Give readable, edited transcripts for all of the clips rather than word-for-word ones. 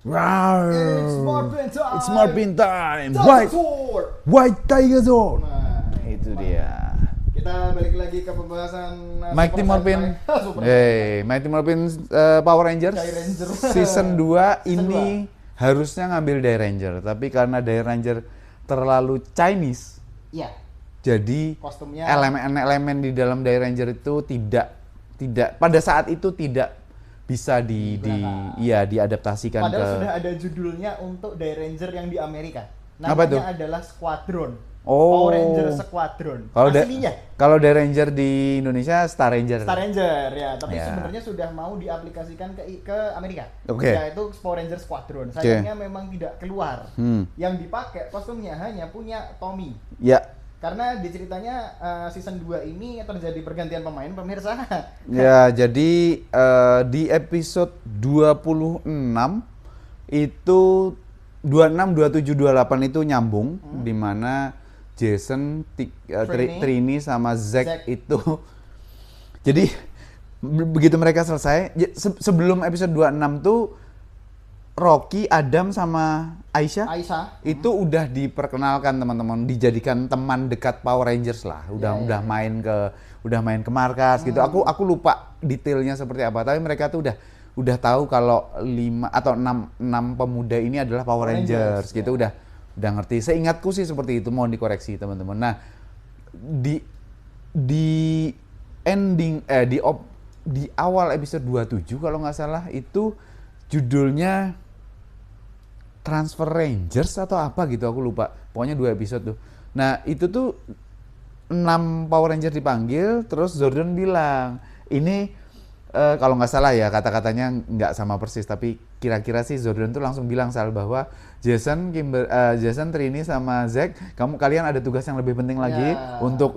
Rawr. It's Morphin time. It's Morphin time. Dinosaur. White Tiger Sword. Nah, Itu dia. kita balik lagi ke pembahasan Mighty Morphin. Mighty Morphin Power Rangers. Dai Ranger. Season 2 ini harusnya ngambil Dai Ranger, tapi karena Dai Ranger terlalu Chinese. Iya. Jadi Kostumnya elemen-elemen di dalam Dai Ranger itu tidak pada saat itu tidak bisa diadaptasikan padahal ke. sudah ada judulnya untuk Dai Ranger yang di Amerika. Apa tuh? Namanya adalah Squadron. Oh. Power Ranger Squadron. Aslinya. Kalau Dai Ranger di Indonesia Star Ranger. Star Ranger ya, tapi Ya. sebenarnya sudah mau diaplikasikan ke Amerika. Oke. Yaitu Power Ranger Squadron. Sayangnya memang tidak keluar. Yang dipakai kostumnya hanya punya Tommy. Ya. Karena di ceritanya season 2 ini terjadi pergantian pemain pemirsa. Ya, jadi di episode 26 itu 26, 27, 28 itu nyambung di mana Jason, Trini sama Zack itu jadi begitu mereka selesai sebelum episode 26 tuh Rocky, Adam sama Aisyah itu udah diperkenalkan teman-teman, dijadikan teman dekat Power Rangers lah. Udah main ke markas gitu. Aku lupa detailnya seperti apa, tapi mereka tuh udah tahu kalau 5 atau 6 pemuda ini adalah Power Rangers gitu. Udah ngerti. Seingatku sih seperti itu, mohon dikoreksi teman-teman. Nah, di ending di awal episode 27 kalau nggak salah itu judulnya Transfer Rangers atau apa gitu, aku lupa. Pokoknya 2 episode tuh. Nah, itu tuh 6 Power Ranger dipanggil, terus Zordon bilang, ini kalau nggak salah ya kata-katanya nggak sama persis, tapi kira-kira sih Zordon tuh langsung bilang bahwa Jason, Trini sama Zack, kalian ada tugas yang lebih penting lagi untuk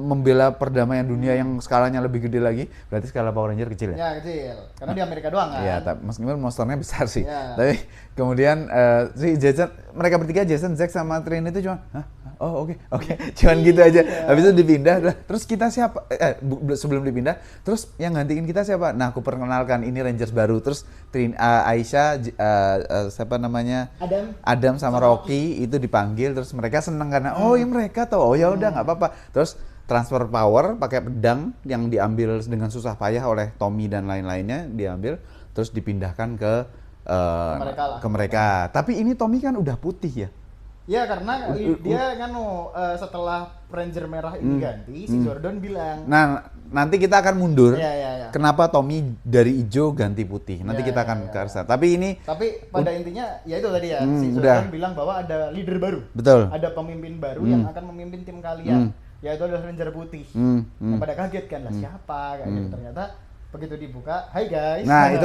membela perdamaian dunia yang skalanya lebih gede lagi. Berarti skala Power Ranger kecil ya? Ya kecil, karena di Amerika doang kan. Ya, meskipun monsternya besar sih. Tapi kemudian si Jason, mereka bertiga Jason, Zack sama Trini itu cuma, oke, cuman gitu aja. Habis itu dipindah, terus kita siapa? Sebelum dipindah, terus yang gantiin kita siapa? Nah, aku perkenalkan, ini Rangers baru. Terus Aisyah, siapa namanya? Adam sama Rocky itu dipanggil, terus mereka seneng karena ya mereka tuh, ya udah nggak apa-apa. Terus transfer power pakai pedang yang diambil dengan susah payah oleh Tommy dan lain-lainnya, diambil terus dipindahkan ke mereka. Tapi ini Tommy kan udah putih ya. Ya karena dia kan setelah Ranger merah ini ganti, si Zordon bilang. Nah, nanti kita akan mundur. Ya. Kenapa Tommy dari hijau ganti putih? Nanti kita akan ke sana. Tapi pada intinya ya itu tadi ya, si Zordon bilang bahwa ada leader baru. Betul. Ada pemimpin baru yang akan memimpin tim kalian. Yaitu adalah Ranger putih. Yang pada kaget kan lah siapa kayak gitu, ternyata begitu dibuka, hai guys. Nah, itu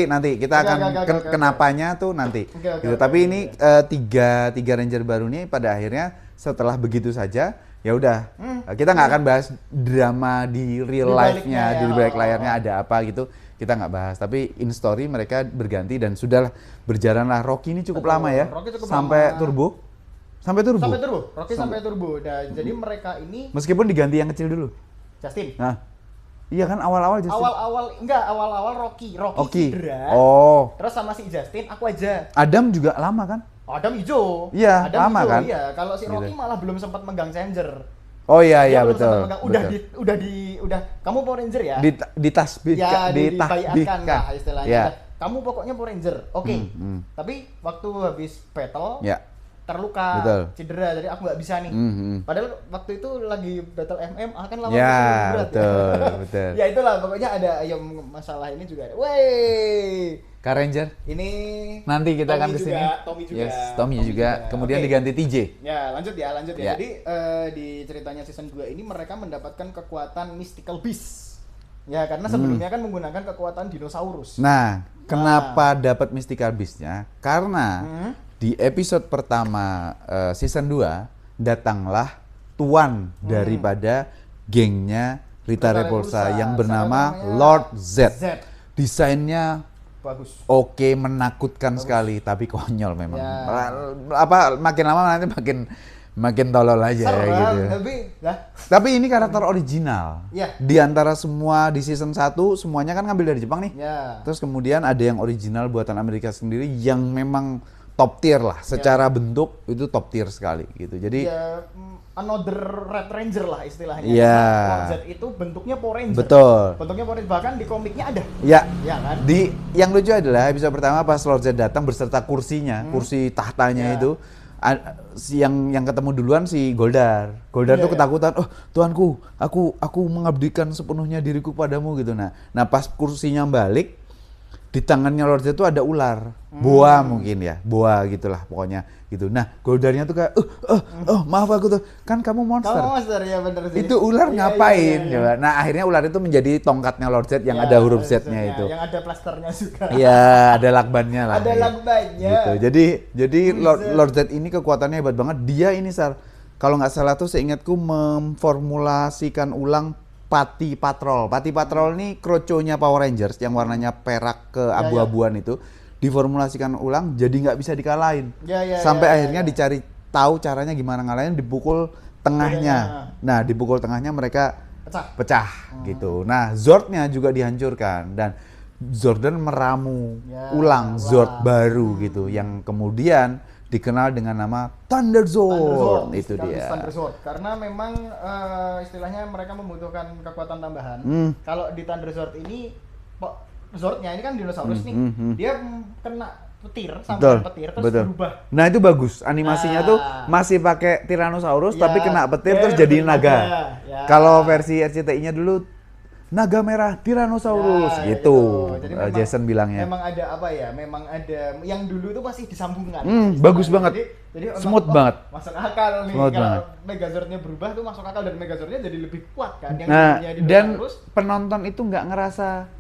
nanti kita akan kenapanya tuh nanti. Gitu. Tapi ini tiga Ranger baru nih pada akhirnya setelah begitu saja ya udah kita nggak akan bahas drama di real life-nya, di balik layarnya ada apa gitu, kita nggak bahas. Tapi in story mereka berganti dan sudah berjalanlah. Rocky ini cukup lama ya, sampai turbo. Rocky sampai turbo. Nah, jadi mereka ini meskipun diganti yang kecil dulu. Justin. Nah, iya kan awal-awal Justin. Awal-awal Rocky cedera. Terus sama si Justin aku aja. Adam juga lama kan? Adam hijau. Iya, Adam lama hijau, kan? Iya, kalau si Rocky malah belum sempat megang Changer. Oh iya betul. Udah kamu Power Ranger ya? Dibayarkan lah istilahnya. Ya. Kamu pokoknya Power Ranger. Oke. Tapi waktu habis battle terluka, cedera, jadi aku nggak bisa nih. Padahal waktu itu lagi battle MMA kan lawan berat. Betul. Ya itulah pokoknya ada masalah ini juga. Wey. Car Ranger. Ini nanti kita akan kesini. Tommy juga. Yes, Tommy juga. Kemudian diganti TJ. Ya, lanjut ya. Jadi di ceritanya season 2 ini mereka mendapatkan kekuatan Mystical Beast. Ya, karena sebelumnya kan menggunakan kekuatan dinosaurus. Nah, kenapa dapat Mystical Beast-nya? Karena di episode pertama season 2 datanglah tuan daripada gengnya Rita Repulsa yang bernama Lord Z. Desainnya bagus. Oke, menakutkan sekali, tapi konyol memang. Makin lama nanti makin tolol aja serem, gitu. Tapi ini karakter original. Di antara semua di season 1 semuanya kan ngambil dari Jepang nih. Terus kemudian ada yang original buatan Amerika sendiri yang memang top tier lah, secara bentuk itu top tier sekali gitu. Jadi another Red Ranger lah istilahnya. Lord Z itu bentuknya Power Ranger. Betul. Bentuknya Power Ranger, bahkan di komiknya ada. Ya kan? Yang lucu adalah episode pertama pas Lord Z datang berserta kursinya, kursi tahtanya itu. Yang ketemu duluan si Goldar tuh ketakutan, oh Tuanku, aku mengabdikan sepenuhnya diriku padamu gitu. Nah pas kursinya balik, di tangannya Lord Z itu ada ular, boa mungkin ya, boa gitulah pokoknya gitu. Nah Goldarnya tuh kayak, maaf aku tuh, kan kamu monster. Kamu monster ya bener sih. Itu ular ngapain? Coba. Nah akhirnya ular itu menjadi tongkatnya Lord Z yang ada huruf Z-nya itu. Yang ada plasternya juga. Iya, ada lakbannya lah. Ada lakbannya. Gitu. Jadi Lord Z ini kekuatannya hebat banget. Dia ini kalau nggak salah tuh seingatku memformulasikan ulang Pati Patrol. Pati Patrol ini kroconya Power Rangers yang warnanya perak ke abu-abuan itu diformulasikan ulang jadi nggak bisa dikalahin. Sampai akhirnya dicari tahu caranya gimana ngalahin, dipukul tengahnya. Nah, dipukul tengahnya mereka pecah gitu. Nah, Zordnya juga dihancurkan dan Zordon meramu ulang Zord baru gitu yang kemudian dikenal dengan nama Thunder Zord. Itu dia. Thunder Zord. Karena memang istilahnya mereka membutuhkan kekuatan tambahan. Kalau di Thunder Zord ini Zordnya ini kan dinosaurus nih. Dia kena petir sampai petir terus berubah. Nah, itu bagus. Animasinya tuh masih pakai Tyrannosaurus tapi kena petir terus jadi naga. Kalau versi RCTI-nya dulu naga merah Tyrannosaurus gitu. Jadi Jason bilangnya. Memang ada apa ya? Memang ada yang dulu itu masih disambungkan. Bagus banget. Jadi smooth banget. Masuk akal nih. Kalau Megazordnya berubah tuh masuk akal dan Megazordnya jadi lebih kuat kan. Yang dan penonton itu nggak ngerasa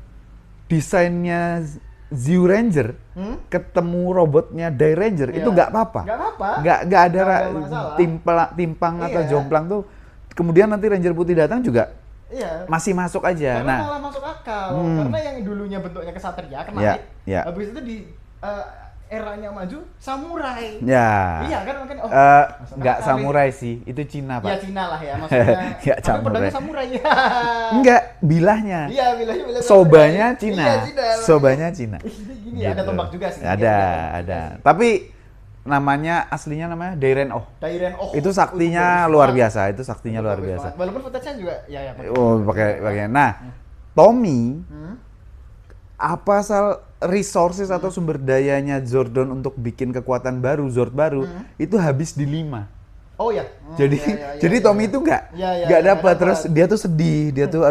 desainnya Zeo Ranger ketemu robotnya Die Ranger itu nggak apa-apa. Nggak ada timpang atau jomplang tuh. Kemudian nanti Ranger Putih datang juga. Masih masuk aja. Karena malah masuk akal. Karena yang dulunya bentuknya kesatria, knight. Habis itu di eranya maju samurai. Iya kan mungkin nggak samurai sih, itu Cina Pak. Ya Cina lah ya maksudnya. Tapi pedangnya samurai. Enggak, bilahnya. Iya, bilahnya Sobanya Cina. Sobanya Cina. Gini ada tombak juga sih. Ada. Tapi aslinya namanya Dairen Oh. Itu saktinya luar biasa. Walaupun footage-nya juga pakai. Nah, Tommy apa resources atau sumber dayanya Zordon untuk bikin kekuatan baru, Zord baru itu habis di 5. Jadi Tommy itu nggak dapat. Terus dia tuh sedih, dia tuh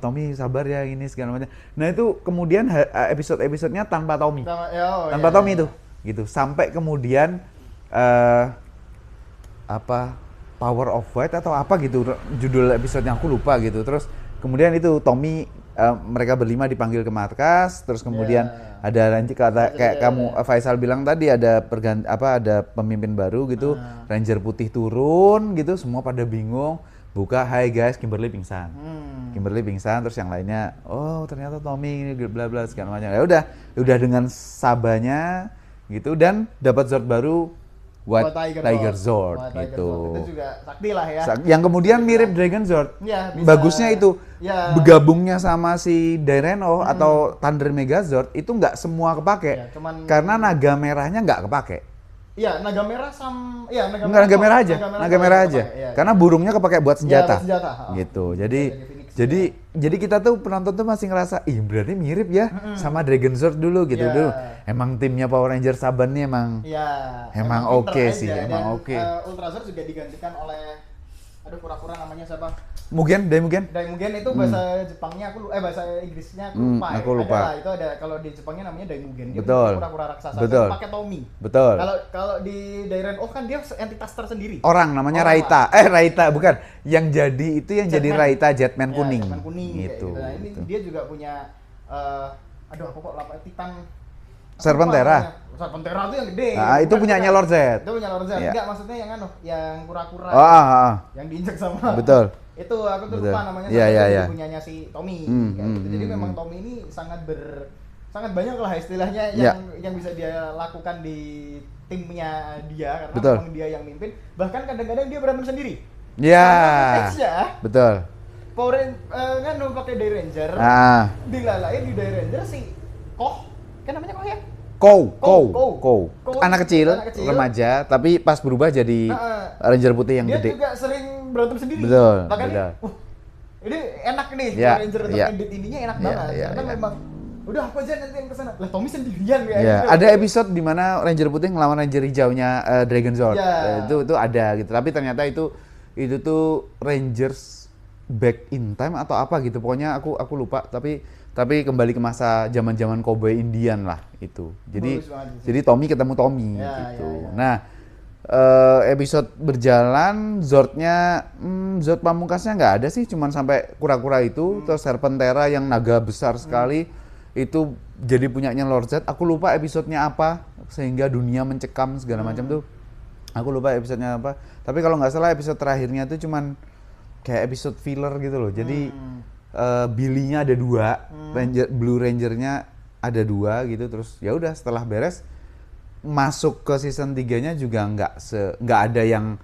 Tommy sabar ya ini segala macam. Nah itu kemudian episode-episodenya tanpa Tommy, Tommy itu gitu sampai kemudian Power of White atau apa gitu judul episodenya aku lupa gitu. Terus kemudian itu Tommy mereka berlima dipanggil ke markas, terus kemudian ada nanti kayak kamu Faisal bilang tadi ada ada pemimpin baru gitu, Ranger Putih turun gitu, semua pada bingung. Buka, hai guys, Kimberly pingsan. Terus yang lainnya, oh ternyata Tommy ini bla bla segala macam. Ya udah dengan sabanya gitu dan dapat Zord baru Tiger Zord gitu. Itu juga sakti lah ya. Yang kemudian mirip Dragon Zord. Bagusnya itu bergabungnya sama si Dairen-O atau Thunder Megazord itu nggak semua kepake. Karena naga merahnya nggak kepake. Iya, naga merah naga merah aja. Karena burungnya kepake buat senjata. Gitu. Jadi kita tuh penonton tuh masih ngerasa, berarti mirip ya sama Dragon Zord dulu gitu dulu. Emang timnya Power Ranger Saban nih emang oke sih, emang oke. Ultra Zord juga digantikan oleh pura-pura namanya siapa? Daimugen itu bahasa Jepangnya bahasa Inggrisnya aku lupa. Itu ada kalau di Jepangnya namanya Daimugen. Dia pura-pura raksasa. Betul. Pakai Tommy. Betul. Kalau di Dairen kan dia entitas tersendiri. Orang namanya Raita. Raita bukan. Yang jadi Raita Jetman kuning. Jetman kuning gitu. Nah, ini dia juga punya aku kok Titan Serpentera tuh yang gede. Nah, itu punyanya Lord Z. Itu punya Lord Z. Enggak, maksudnya yang kura-kura. Yang diinjak sama. Betul. Itu aku tuh lupa namanya. Iya. Punyanya si Tommy. Gitu. Jadi memang Tommy ini sangat sangat banyak lah istilahnya yang bisa dia lakukan di timnya dia karena memang dia yang mimpin, bahkan kadang-kadang dia berantem sendiri. Betul. Power nganu pakai Day Ranger. Dilalain di Day Ranger si Koh, kan namanya Koh ya? Koh. Anak kecil, remaja, tapi pas berubah jadi Ranger putih yang gede. Dia juga sering berantem sendiri. Betul. Makanya, ini enak nih, Ranger untuk edit ininya enak banget. Karena memang udah aku aja nanti yang kesana. Lah Tommy sendirian kayak gitu. Ada episode di mana Ranger putih ngelawan Ranger hijaunya Dragon Zord. Itu ada gitu. Tapi ternyata itu tuh Rangers back in time atau apa gitu. Pokoknya aku lupa, tapi kembali ke masa zaman-zaman cowboy Indian lah itu. Jadi Tommy ketemu Tommy gitu. Nah, episode berjalan, Zordnya Zord pamungkasnya nggak ada sih, cuman sampai kura-kura itu. Terus Serpentera yang naga besar sekali itu jadi punyanya Lord Zed. Aku lupa episodenya apa sehingga dunia mencekam segala macam tuh. Aku lupa episodenya apa. Tapi kalau nggak salah episode terakhirnya tuh cuman kayak episode filler gitu loh. Jadi Billy-nya ada 2, Blue Ranger-nya ada 2 gitu. Terus ya udah setelah beres masuk ke season 3-nya juga nggak ada yang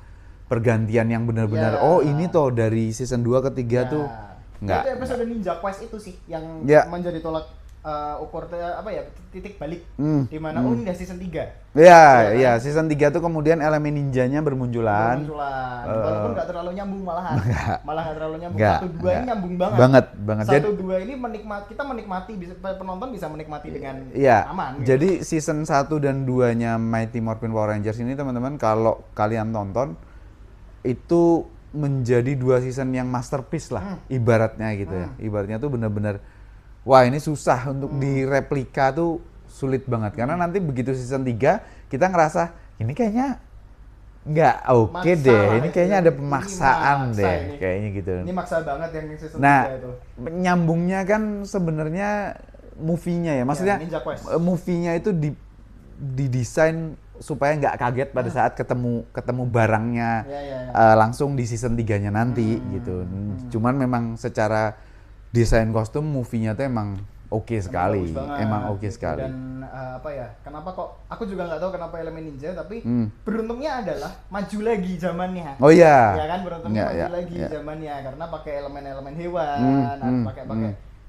pergantian yang benar-benar ini toh dari season 2 ke 3 tuh nggak. Itu episode Ninja Quest itu sih yang menjadi tolak ukur titik balik di mana ini udah season 3. Iya, season 3 tuh kemudian elemen ninjanya bermunculan. Walaupun nggak terlalu nyambung malahan. Malah nggak terlalu nyambung. 1-2 ini nyambung banget. 1-2 ini kita menikmati, penonton bisa menikmati dengan aman. Gitu. Jadi season 1 dan 2-nya Mighty Morphin Power Rangers ini teman-teman kalau kalian tonton itu menjadi 2 season yang masterpiece lah ibaratnya gitu ya. Ibaratnya tuh benar-benar wah ini susah untuk direplika tuh sulit banget karena nanti begitu season 3 kita ngerasa ini kayaknya nggak oke deh, ini kayaknya ada pemaksaan deh kayaknya gitu. Ini maksa banget yang season 3 itu. Nyambungnya kan sebenarnya movie-nya ya, maksudnya movie-nya itu didesain supaya nggak kaget pada saat ketemu barangnya langsung di season 3-nya nanti gitu. Cuman memang secara desain kostum movie-nya tuh emang oke sekali, emang oke sekali. Dan kenapa kok aku juga nggak tahu kenapa elemen ninja, tapi beruntungnya adalah maju lagi zamannya. Oh iya. Ya kan beruntungnya maju lagi zamannya karena pakai elemen-elemen hewan, pakai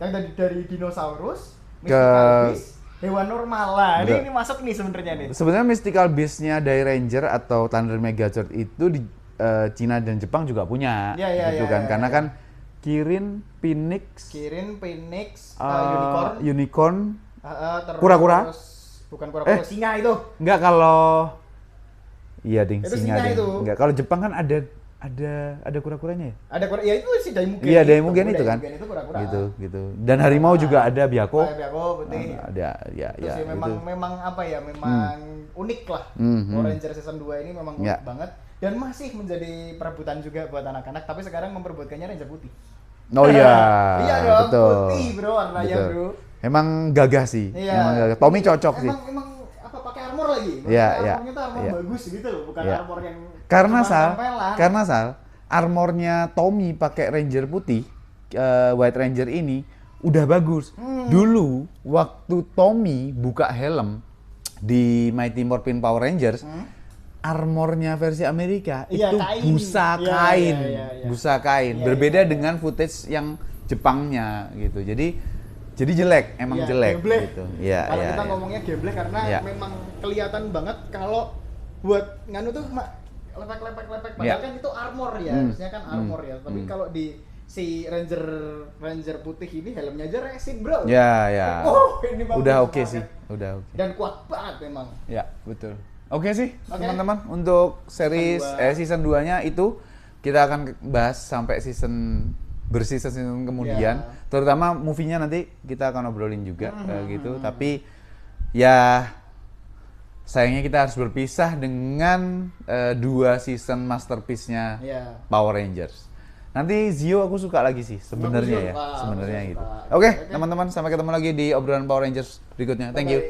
yang dari dinosaurus, mystical beast, hewan normal lah. Ini masuk nih sebenarnya nih. Sebenarnya mystical beast-nya dari Ranger atau Thunder Megazord itu di Cina dan Jepang juga punya, karena kan Kirin, Phoenix, Unicorn, kura-kura. Bukan kura-kura, singa itu. Enggak kalau singa itu. Enggak, kalau Jepang kan ada kura-kuranya ya? Ada ya itu si Daimugen. Iya, Daimugen itu kan. Itu kura-kura. Gitu. Dan harimau juga ada Byakko. Byakko putih. Ada memang unik lah. Power Ranger season 2 ini memang unik banget dan masih menjadi perebutan juga buat anak-anak, tapi sekarang memperebutkannya Ranger putih. Oh iya. Iya dong, betul. Putih bro warnanya bro. Emang gagah sih. Emang gagah. Tommy cocok sih. Emang pakai armor lagi? Armornya tuh armor bagus gitu loh, bukan armor yang karena armornya Tommy pakai Ranger putih, White Ranger ini udah bagus. Dulu waktu Tommy buka helm di Mighty Morphin Power Rangers, armornya versi Amerika itu busa kain, berbeda dengan footage yang Jepangnya gitu. Jadi jelek, emang jelek gitu. Kalau kita ngomongnya gameplay karena memang kelihatan banget kalau buat nganu tuh lepek padahal kan itu armor ya, harusnya kan armor ya. Tapi kalau di si Ranger putih ini helmnya aja resin, bro. Ya. Oh, ini udah oke sih, udah oke. Dan kuat banget memang. Ya, betul. Oke sih, teman-teman, untuk series season 2-nya itu kita akan bahas sampai season kemudian. Terutama movie-nya nanti kita akan obrolin juga gitu. Tapi ya sayangnya kita harus berpisah dengan 2 season masterpiece-nya Power Rangers. Nanti Zio aku suka lagi sih sebenarnya gitu. Oke, teman-teman, sampai ketemu lagi di obrolan Power Rangers berikutnya. Thank you.